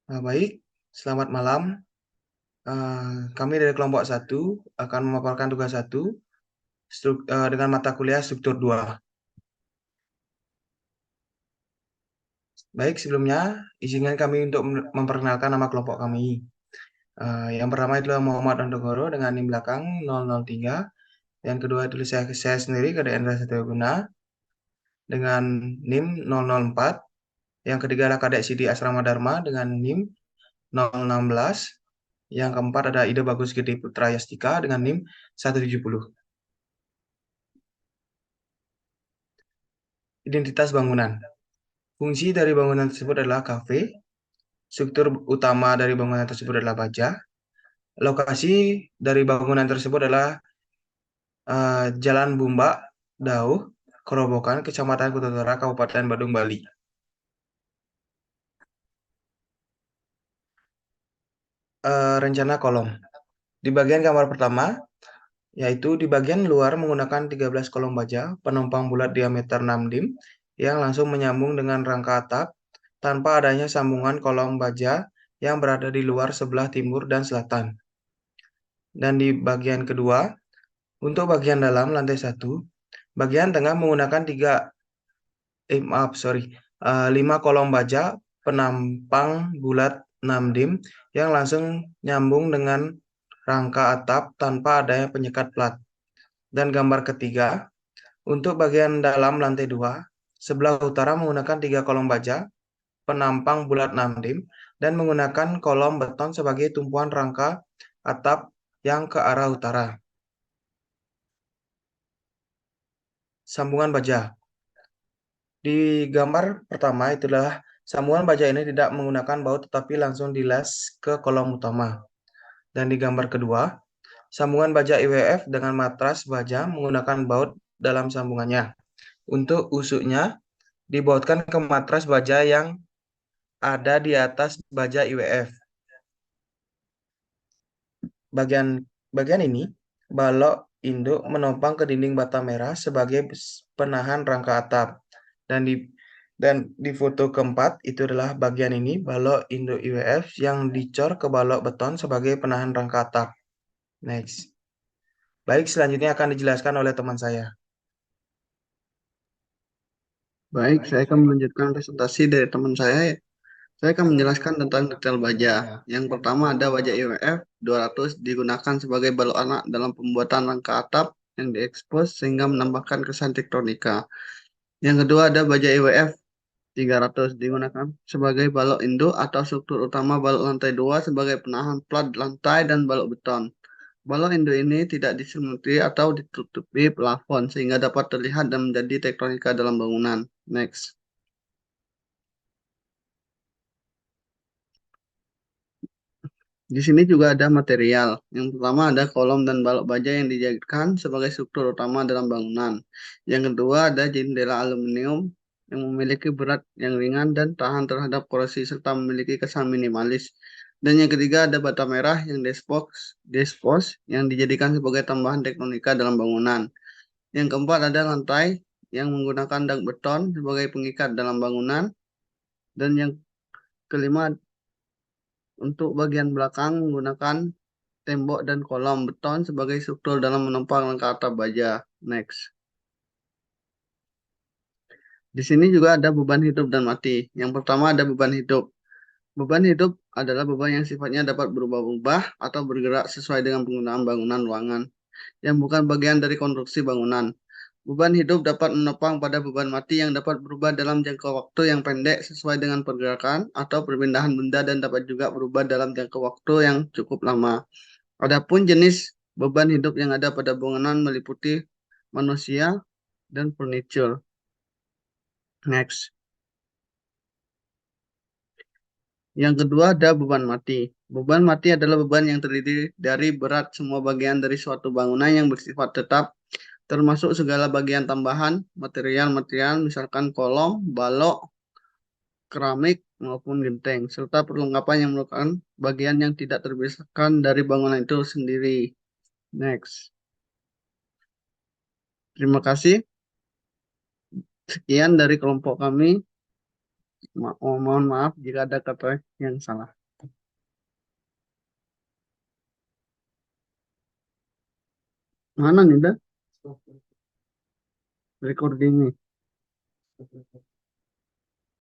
Baik, selamat malam. Kami dari kelompok satu akan memaparkan tugas satu dengan mata kuliah struktur 2. Baik, sebelumnya izinkan kami untuk memperkenalkan nama kelompok kami. Yang pertama adalah Muhammad Andogoro dengan NIM belakang 003. Yang kedua adalah saya sendiri, Kadek Endra Satyaguna dengan NIM 004. Yang ketiga adalah Kadek Sidi Asrama Dharma dengan NIM 016. Yang keempat ada Ida Bagus Gede Putra Yastika dengan NIM 170. Identitas bangunan. Fungsi dari bangunan tersebut adalah kafe. Struktur utama dari bangunan tersebut adalah baja. Lokasi dari bangunan tersebut adalah Jalan Bumbak, Dauh, Kerobokan, Kecamatan Kututara, Kabupaten Badung, Bali. Rencana kolom. Di bagian gambar pertama, yaitu di bagian luar menggunakan 13 kolom baja penumpang bulat diameter 6 dim yang langsung menyambung dengan rangka atap tanpa adanya sambungan kolom baja yang berada di luar sebelah timur dan selatan. Dan di bagian kedua, untuk bagian dalam lantai 1, bagian tengah menggunakan 5 kolom baja penampang bulat 6 dim yang langsung nyambung dengan rangka atap tanpa adanya penyekat plat. Dan gambar ketiga, untuk bagian dalam lantai 2, sebelah utara menggunakan 3 kolom baja penampang bulat 6 dim dan menggunakan kolom beton sebagai tumpuan rangka atap yang ke arah utara. Sambungan baja. Di gambar pertama itulah sambungan baja ini tidak menggunakan baut tetapi langsung dilas ke kolom utama. Dan di gambar kedua, sambungan baja IWF dengan matras baja menggunakan baut dalam sambungannya. Untuk usuknya dibautkan ke matras baja yang ada di atas baja IWF. Bagian ini, balok induk menopang ke dinding bata merah sebagai penahan rangka atap. Dan di foto keempat itu adalah bagian ini, balok induk IWF yang dicor ke balok beton sebagai penahan rangka atap. Next. Baik, selanjutnya akan dijelaskan oleh teman saya. Baik, saya akan melanjutkan presentasi dari teman saya. Saya akan menjelaskan tentang detail baja. Yang pertama ada baja IWF 200 digunakan sebagai balok anak dalam pembuatan rangka atap yang diekspos sehingga menambahkan kesan tektonika. Yang kedua ada baja IWF 300 digunakan sebagai balok induk atau struktur utama balok lantai 2 sebagai penahan plat lantai dan balok beton. Balok induk ini tidak diselimuti atau ditutupi plafon sehingga dapat terlihat dan menjadi tektonika dalam bangunan. Next. Di sini juga ada material. Yang pertama ada kolom dan balok baja yang dijadikan sebagai struktur utama dalam bangunan. Yang kedua ada jendela aluminium yang memiliki berat yang ringan dan tahan terhadap korosi serta memiliki kesan minimalis. Dan yang ketiga ada bata merah yang dispos yang dijadikan sebagai tambahan tektonika dalam bangunan. Yang keempat ada lantai yang menggunakan dak beton sebagai pengikat dalam bangunan. Dan yang kelima untuk bagian belakang menggunakan tembok dan kolom beton sebagai struktur dalam menopang rangka atap baja. Next. Di sini juga ada beban hidup dan mati. Yang pertama ada beban hidup. Beban hidup adalah beban yang sifatnya dapat berubah-ubah atau bergerak sesuai dengan penggunaan bangunan ruangan yang bukan bagian dari konstruksi bangunan. Beban hidup dapat menopang pada beban mati yang dapat berubah dalam jangka waktu yang pendek sesuai dengan pergerakan atau perpindahan benda dan dapat juga berubah dalam jangka waktu yang cukup lama. Adapun jenis beban hidup yang ada pada bangunan meliputi manusia dan furniture. Next. Yang kedua ada beban mati. Beban mati adalah beban yang terdiri dari berat semua bagian dari suatu bangunan yang bersifat tetap, termasuk segala bagian tambahan, material-material, misalkan kolom, balok, keramik, maupun genteng, serta perlengkapan yang merupakan bagian yang tidak terpisahkan dari bangunan itu sendiri. Next. Terima kasih. Sekian dari kelompok kami. Mohon maaf jika ada kata yang salah. Mana nih dah recording nih?